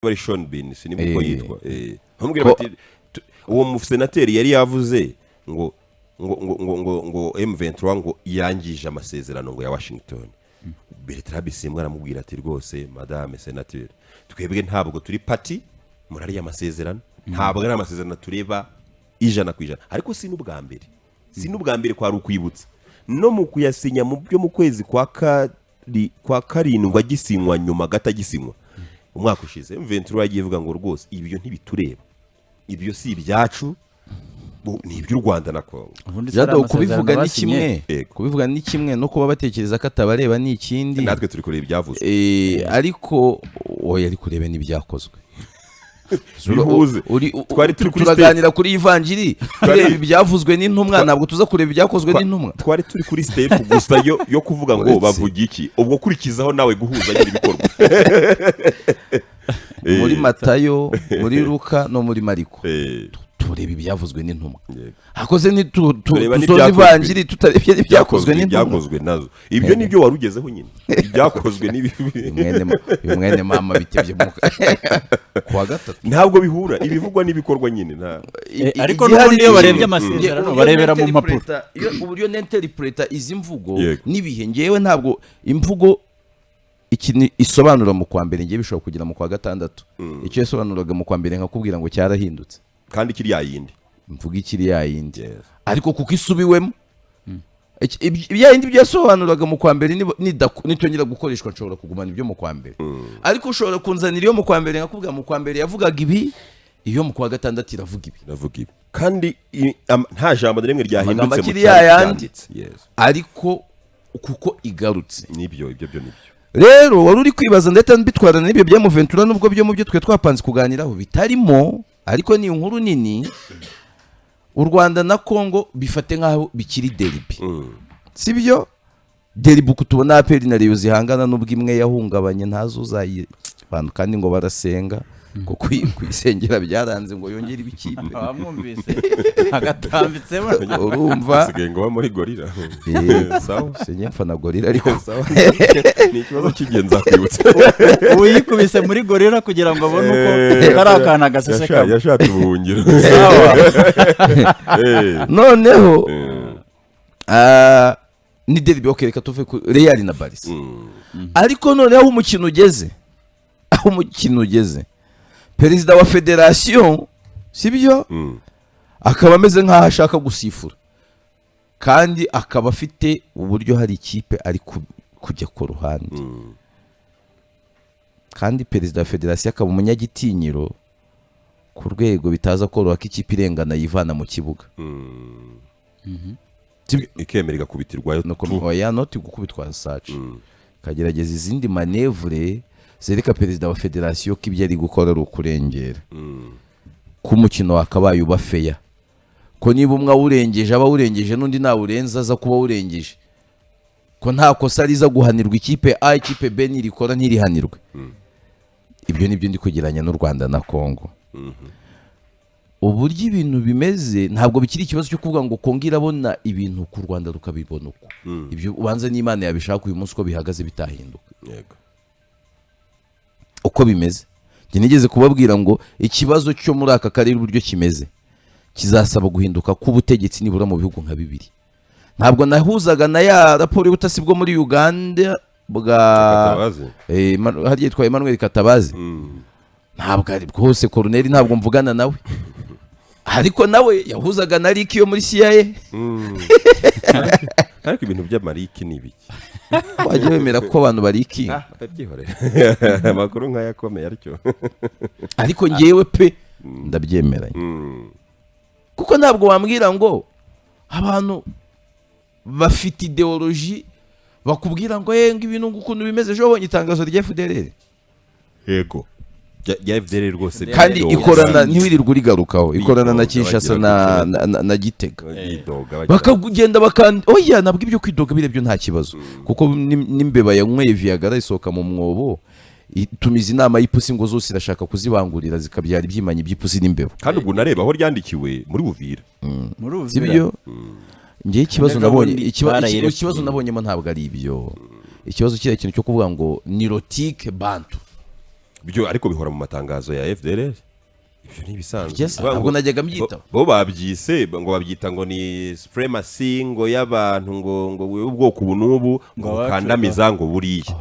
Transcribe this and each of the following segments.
bari Sean Bean sinimwe yitwa bamubwira bati uwo musenateri yari yavuze ngo M23 ngo yangije amasezerano ngo ya Washington. Bertrand Bisimwa aramubwira ati rwose madame sénateur twebwe ntabwo turi party murari amasezerano ntabwo ari amasezerano tureba ijana ku ijana ariko si n'ubwa mbere kwa rukwibutsa no mu kuyasinya mu byo mu kwezi kwa karindwi agisinywa nyuma gatagisinywa umwaka ushize M23 yagiye vuga ngo rwose ibyo ntibitureba ibyo si ibyacu ni iby'u Rwanda na Kongo. Jado kubivuga ni kimwe no kuba batekereza ko atabareba ni ikindi natwe turi kureba ibyavuzwe ariko oya ari kureba n'ibyakozwe twari turi turaganira kuri ivanjiri tureba ibyavuzwe n'intumwa ntabwo tuza kureba ibyakozwe n'intumwa twari turi kuri step gusa yo kuvuga ngo bavuga iki ubwo kurikizaho nawe guhuza n'ibikorwa muri Matayo muri Luka no muri Mariko tureba ibyavuzwe n'intumwa hakoze tusoza ivanjiri tutarebye ibyakozwe nazo ibyo nibyo warugezeho nyine ibyakozwe mwene mama bitebye kuwa gatatu ntabwo bihura ibivugwa n'ibikorwa nyine ariko n'ubundi iyo barebye amasezerano barebera mu mpapuro uburyo n'interpreta izi mvugo n'ibihe ngewe ntabwo imvugo ikintu isobanura mu kwa mbere ngiye bishobora kugira mu kwa gatandatu icyo yasobanuraga mu kwa mbere nkakubwira ngo cyarahindutse kandi kiri yayindi mvuga ikiri yayindi ariko kuko isubiwemo ibyayindi byasobanuraga mu kwa mbere nitongera gukoreshwa nshobora kugumana ibyo mu kwa mbere ariko ushobora kunzanira iyo mu kwa mbere nkakubwira mu kwa mbere yavugaga ibi iyo mu kwa gatandatu iravuga ibi kandi nta jambo rimwe ryahindutse mu cyanditse ariko kuko igarutse nibyo rero wari uri kwibaza ndetse mbitwarana n'ibyo bya M23 nubwo byo mu byo twe twapanze kuganiraho bitarimo ariko ni inkuru nini u Rwanda na Kongo bifate nkaho bikiri derby sibyo derby kutubona apeli na Rayon zihangana nubwo imwe yahungabanye ntazo abantu kandi ngo barasenga ngo kwisengera byaranze ngo yongere ibikipe abamwumvise agatambitsemo urumva sigengo muri gorira sawa senye mfana gorira ariko sawa ni ikibazo kigenza kwibutsa uyikubise muri gorira kugira ngo abone uko karakana gaseseka yashatse ubuhungiro sawa noneho ni derby okereka tuve ku Real na Barca ariko noneho umukino ugeze perezida wa federation sibyo akaba ameze nkaho ashaka gusifura kandi akaba afite uburyo hari ikipe ari kujya ku ruhande kandi perezida wa federation akaba umunyagitinyiro ku rwego bitaza koroha ko ikipe irengana yivana mu kibuga ikemera igakubitirwayo oya noti gukubitwa saci kagerageza izindi manevure zereka perezida wa federation ko ibyo ari gukora ari ukurengera ko umukino wakabaye uba feya ko niba umwe awurengeje aba awurengeje n'undi nawurenza aza kuba awurengeje ko nta kosa riza guhanirwa ikipe A ikipe B nirikora ntirihanirwe ibyo nibyo ndi kugeranya n'u Rwanda na Kongo uburyo ibintu bimeze ntabwo bikiri ikibazo cyo kuvuga ngo Kongo irabona ibintu ku Rwanda rukabibona uko ibyo ubanza n'Imana yabishaka uyu munsi ko bihagaze bitahinduka uko bimeze nigeze kubabwira ngo ikibazo cyo muri aka karere uburyo kimeze kizasaba guhinduka k'ubutegetsi nibura mu bihugu nka bibiri ntabwo nahuzaga na ya raporo y'ubutasi bwo muri Uganda hariya yitwa Emmanuel Katabazi ntabwo ari rwose Colonel ntabwo mvugana nawe ariko nawe yahuzaga na Rick yo muri CIA ariko ibintu by'amariki ni ibiki wajya wemera ko abantu bariki amakuru nk'ayakomeye aricyo ariko ngewe pe ndabyemeranya kuko ntabwo wambwira ngo abantu bafite ideology bakubwira ngo ngo ibintu ukuntu bimeze ejo wabonye itangazo rya FDLR yego ya FDLR rwose kandi ikorana ntiwirirwa urigarukaho ikorana na Kinshasa na Gitega bakagenda oya nabwo ibyo kwidoga birebyo nta kibazo kuko n'imbeba yanyweye Viagra isohoka mu mwobo itumiza inama y'ipusi ngo zose irashaka kuzibangurira zikabyara ibyimanyi by'ipusi n'imbeba kandi ubwo nareba aho ryandikiwe muri Uvira sibyo ngiye ikibazo nabonyemo ntabwo ari ibyo ikibazo kiri ikintu cyo kuvuga ngo neurotique bantu byo ariko bihora mu matangazo ya FDLR. Ibyo ni ibisanzwe. Yes, ntabwo najyaga mbyitaho. Bo babyise ngo babyita ngo ni supremacy ngo y'abantu ngo ubwoko ubu n'ubu ngo bukandamiza ngo buriya.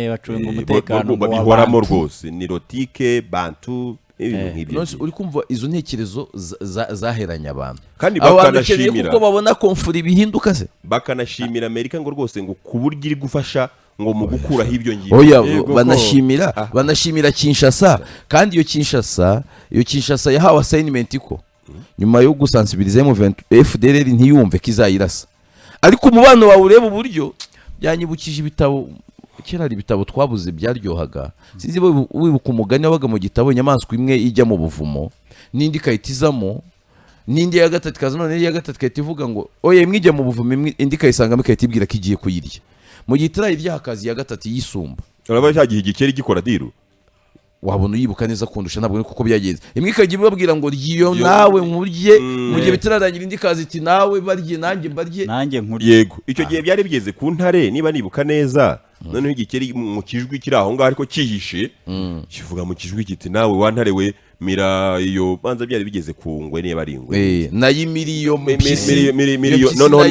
Bacunga umutekano babihoramo rwose ni rotike bantu nk'ibyo. Uri kumva izo ntekerezo zaheranye abantu. Kandi bakanashimira kuko babona komfuri bihinduka se. Bakanashimira Amerika ngo rwose ngo kuburyo iri gufasha ngo mu gukuraho ibyo ngibyo. Oya banashimira Kinshasa kandi iyo Kinshasa yahawe assignment ko nyuma yo gusensibiliser mu FDLR ntiyumve kizayirasa. Ariko umubano wawe ureba uburyo byanyibukije ibitabo kera ari ibitabo twabuze byaryohaga. Sinzi wibuka umugani wabaga mu gitabo inyamaswa imwe ijya mu buvumo n'indi kayitizamo n'indi ya gatatu kazano n'iya gatatu kayitivuga ngo oye mwijya mu buvumo indi kayisangamo kayitibwira ko igiye kuyirya. Mu gitirayi ry'akazi ya gatatu yisumba. Uraba cyagihe igikeri gikora diru. Wabona uyibuka neza kundusha ntabwo ni kuko byagenze. Imwe ikagira babwira ngo riyo nawe nkurye mu gihe bitararangira indi kazi iti nawe barye nanjye mbarye. Nanjye nkurye. Yego. Icyo gihe byari bigeze ku ntare niba nibuka neza. Noneho igikeri mu kijwi kiri aho ngaho ariko kihishe. Kivuga mu kijwi kiti nawe wantare we mira iyo banza byari bigeze ku ngwe niba ari ingwe. Nayi miliyo miliyo noneho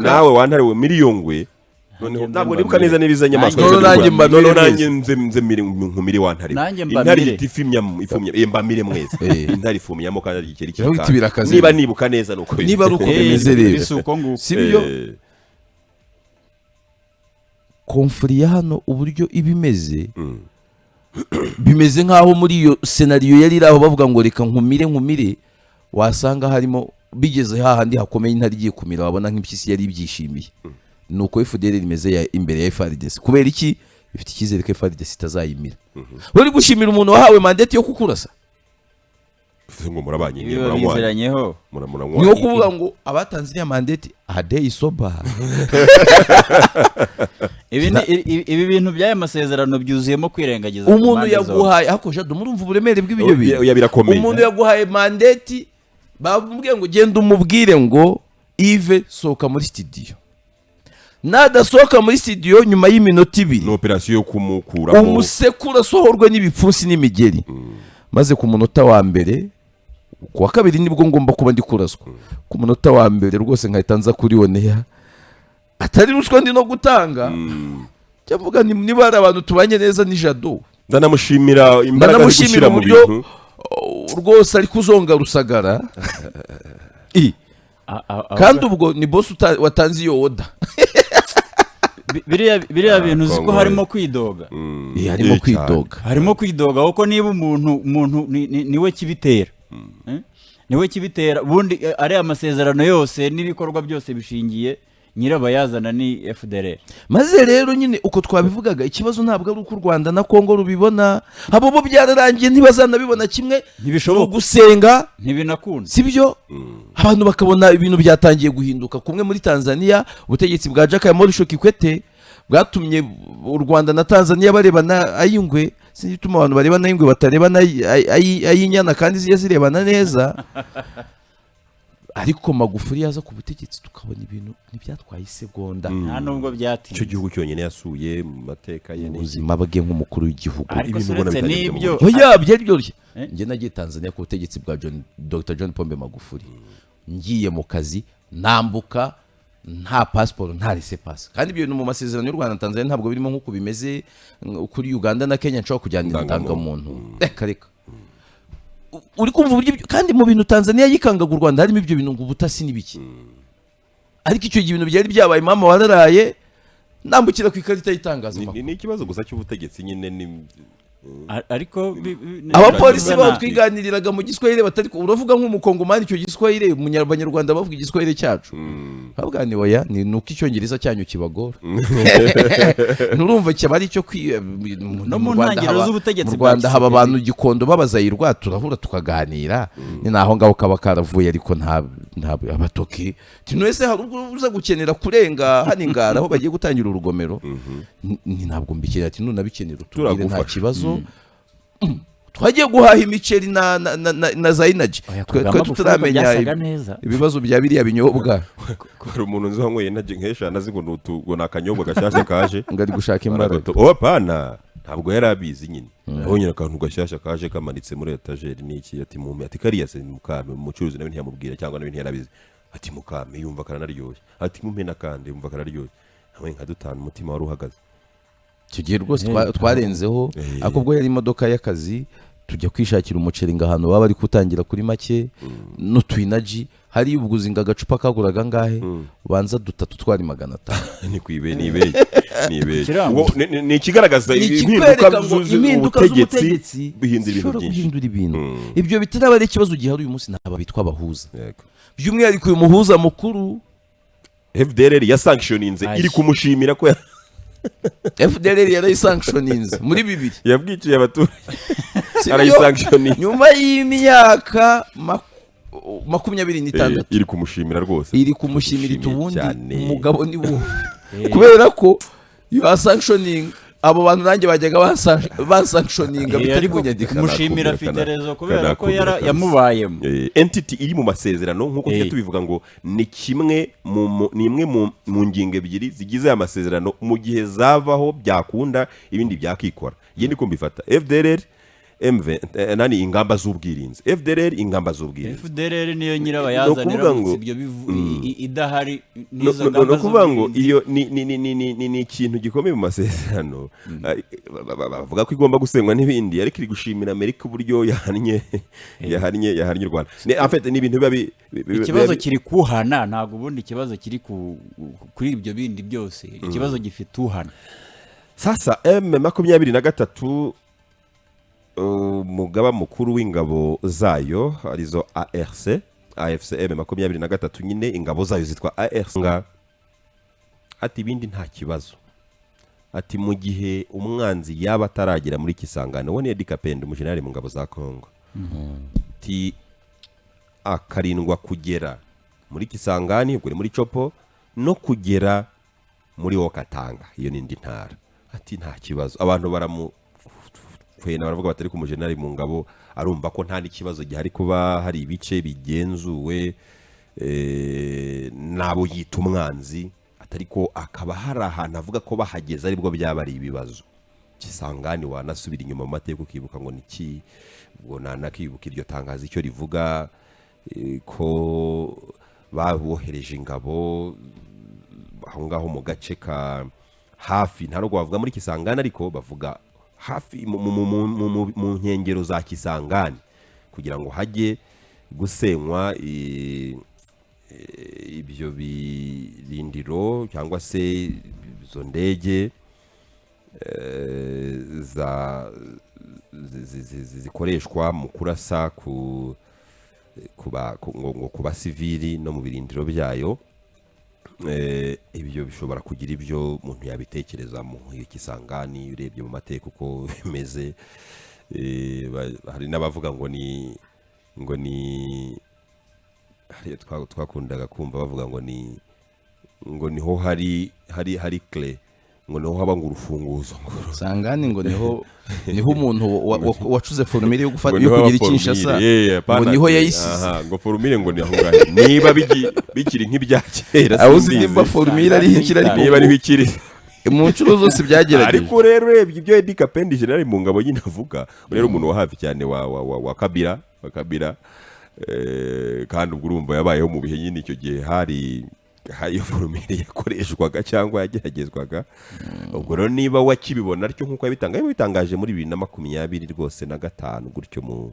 nawe wantare we miliyongwe. Noneho ntabwo nibuka neza nibiza nyamaswa. Noneho nanjye nze nkumiri wantare. Intare itifimya mbamire mwese. Intare ifumyamo kandi igikeri kikaka. Niba nibuka neza nuko. Niba ruko bimeze rero. Sibyo? Konfuri ya hano uburyo ibimeze bimeze nkaho muri iyo scenario yari iraho bavuga ngo reka nkumire wasanga harimo bigeze hahandi hakomeye intari igiye kumira wabona nk'impyisi yari ibyishimiye. Nuko FDLR rimeze imbere ya FARDC kubera iki bifite ikizere ko FARDC itazayimira. Bari gushimira umuntu wahawe mandate yo kukurasa. Ngo murabanye bizeranyeho niyo kuvuga ngo abatanze iriya mandate adey soba. Ibi bintu by'aya masezerano byuzuyemo kwirengagiza. Umuntu yaguhaye hakoje murumva uburemere bw'ibyo bintu. Birakomeye. Umuntu yaguhaye mandate bamubwiye ngo genda umubwire ngo Yves soka muri studio. Nadasohoka muri studio nyuma y'iminota 2 no operation yo kumukura umusekura sohorwe n'ibipfunsi n'imigeri. Maze ku munota wa mbere ku wa kabiri nibwo ngomba kuba ndi kuraswa. Ku munota wa mbere rwose nkahita nza kuri Oneya atari ruswa ndi no gutanga. Cyavuga niba ari abantu tubanye neza ni Jado. Ndanamushimira imbaraga zishira mu bintu rwose ari kuzonga rusagara. Kandi ubwo ni boss watanze iyo order. Biriya bintu ziko harimo kwidoga. Harimo kwidoga kuko niba umuntu niwe kibitera. Niwe kibitera bundi ari amasezerano yose n'ibikorwa byose bishingiye nyirabayazana ni FDLR. Maze rero nyine uko twabivugaga ikibazo ntabwo ari uko Rwanda na Kongo rubibona abo bo byararangiye ntibazanabibona kimwe ntibishoboka gusenga ntibinakunda sibyo. Abantu bakabona ibintu byatangiye guhinduka kumwe muri Tanzania ubutegetsi bwa Jakaya Mrisho Kikwete bwatumye u Rwanda na Tanzania barebana ayingwe. Sinituma abantu barebana ayingwe batarebana ayinyana kandi zirebana neza. Ariko Magufuli yaza ku butegetsi tukabona ibintu ntibyatwaye isegonda. Nta nubwo byatinze. Icyo gihugu cyonyine yasuye mu mateka ye ubuzima bwe nk'umukuru w'igihugu. Ibintu ubona n'ibyo. Oya byaryoshye. Nge nagiye Tanzania ku butegetsi bwa Dr. John Pombe Magufuli. Ngiye mu kazi nambuka nta passport nta laissez-passer. Kandi ibyo mu masezerano y'u Rwanda na Tanzania ntabwo birimo nk'uko bimeze kuri Uganda na Kenya nshobora kujyana indangamuntu. Reka uri kumva uburyo kandi mu bintu Tanzania yikangaga u Rwanda harimo ibyo bintu ngo ubutasi n'ibiki. Ariko icyo gihe ibintu byari byabaye mama wararaye nambukira ku ikarita y'itangaza. Ni ikibazo gusa cy'ubutegetsi nyine ni ariko abapolisi batwiganiriraga mu giswahili batari uravuga nk'umukongomani icyo giswahili umunyarwanda bavuga igiswahili cyacu. Havuga ni oya ni nuko icyongereza cyanyu kibagora. Nurumva cyabari cyo no mu ntangiriro z'ubutegetsi mu Rwanda haba abantu Gikondo babazayirwa turahura tukaganira ni naho ngaho kaba karavuye ariko nta abatoki tinwese hari uza gukenera kurenga haningara aho bagiye gutangira urugomero ni ntabwo mbikira ati nunabikenera utubwire nta kibazo. Twagiye guhaha imiceri na za energy twe tutaramenya ibibazo bya biriya binyobwa. Hari umuntu nzi wanyweye energy nkesha nazi ngo nakanyobwa gashyashya kaje ngari gushaka imbaraga. Opana ntabwo yari abizi nyine abonye akantu gashyashya kaje kamanitse muri etajeri n'iki ati mume ati kariya se mukame umucuruzi nawe ntiyamubwira cyangwa nawe ntiyarabizi ati mukame yumva karanaryoshye ati mume nakandi yumva kararyoshye hamwe nka dutanu umutima wari uhagaze icyo gihe rwose twarenzeho ariko ubwo yari imodoka y'akazi tujya kwishakira umuceri ngo ahantu baba bari kutangira kuri make n'utwinaji hari ubuguzi ngo agacupa kaguraga ngahe ubanza dutatu twari 500 ni kwibe ni ikigaragaza impinduka z'ubutegetsi bihindura ibintu ibyo bitaraba ari ikibazo gihari uyu munsi naba bitwa abahuza by'umwihariko uyu muhuza mukuru FDLR yasanctioninze iri kumushimira ko FDLR yarayisanctioninze muri 2 yabwiciye abaturage arayisanctioninze nyuma y'imyaka 26 iri kumushimira rwose iri kumushimira itubundi umugabo ni wo kubera ko yasanctioning abo bantu nanjye bajyaga basanctioninga bitari bunyandika kumushimira Fiterezo kubera ko yamubayemo entity iri mu masezerano nkuko tubivuga ngo ni kimwe ni imwe mu ngingo ebyiri zigize aya masezerano mu gihe zavaho byakunda ibindi byakikora ye niko mbifata FDLR nani ingamba z'ubwirinzi FDLR ingamba z'ubwirinzi FDLR niyo nyirabayazanira ibyo idahari nizo ngamba no kuvuga ngo iyo ni ikintu gikomeye mu masezerano bavuga ko igomba gusenywa n'ibindi ariko iri gushimira Amerika uburyo yahannye u Rwanda en fait ni ibintu ikibazo kiri kuhana ntago ubundi ikibazo kiri kuri ibyo bindi byose ikibazo gifite uhana sasa M23 umugaba mukuru w'ingabo zayo arizo AFCM 23 nyine ingabo zayo zitwa ARC ati ibindi nta kibazo ati mu gihe umwanzi yaba ataragera muri Kisangani wone Eddy Kapende umujenerali mu ngabo za Kongo ati akarindwa kugera muri Kisangani ubwo muri Chopo no kugera muri Okatanga iyo nindi ntara ati nta kibazo abantu baramu kwena baravuga batari ku mujenerali mu ngabo arumva ko nta n'ikibazo gihari kuba hari ibice bigenzuwe nabo yita umwanzi atari ko akaba hari ahantu avuga ko bahageze aribwo byaba ari ibibazo Kisangani wanasubira inyuma mu mateka ukibuka ngo niki ubwo nanakibuka iryo tangazo icyo rivuga ko babohereje ingabo aho ngaho mu gace ka hafi ntarwo bavuga muri Kisangani ariko bavuga hafi mu nkengero za Kisangani kugira ngo hajye gusenywa ibyo birindiro cyangwa se izo ndege zikoreshwa mu kurasa ku basivili no mu birindiro byayo ibyo bishobora kugira ibyo umuntu yabitekereza mu Kisangani urebye mu mateka uko bimeze hari n'abavuga ngo ni hari twakundaga kumva bavuga ngo niho hari clé ngo niho haba ngo urufunguzo Kisangani ngo niho umuntu wacuze formule yo gufata yo kugira Kinshasa ngo niho yayisize ngo formule ngo ni aho ngaho niba bikiri nk'ibya kera awuzi nimba formule ari hikirari niba ari bikiri mu ncuro zose byagerageje ariko rero urebye ibyo Eddy Kapende general mu ngabo nyine avuga rero umuntu wa hafi cyane wa Kabila kandi ubwo urumva yabayeho mu bihe nyine icyo gihe hari iyo formule yakoreshwaga cyangwa yageragezwaga ubwo rero niba wakibibona aricyo nkuko yabitangaje muri 2020 rwose na 5 gutyo mu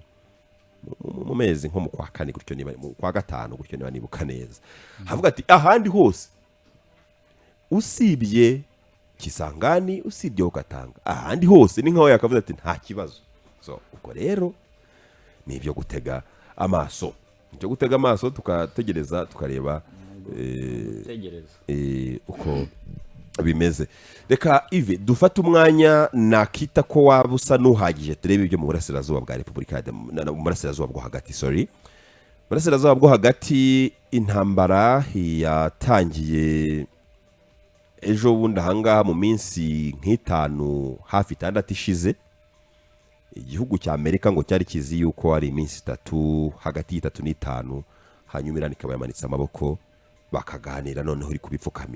mezi nko mu kwa 4 gutyo niba mu kwa 5 gutyo niba nibuka neza havuga ati ahandi hose usibye Kisangani usibye Okatanga ahandi hose ni nkaho yakavuze ati nta kibazo so ubwo rero ni ibyo gutega amaso tukategereza tukareba uko bimeze reka Ive dufata umwanya nakita ko wabusa nuhagije turebe ibyo mu burasirazuba bwa Repubulika mu burasirazuba bwo hagati burasirazuba bwo hagati intambara yatangiye ejo bundi ahangaha mu minsi nk'itanu hafi 6 ishize igihugu cya Amerika ngo cyari kizi yuko ari iminsi 3 hagati y'3 n'5 hanyuma Iran ikaba yamanitse amaboko bakaganira noneho uri kubipfukamira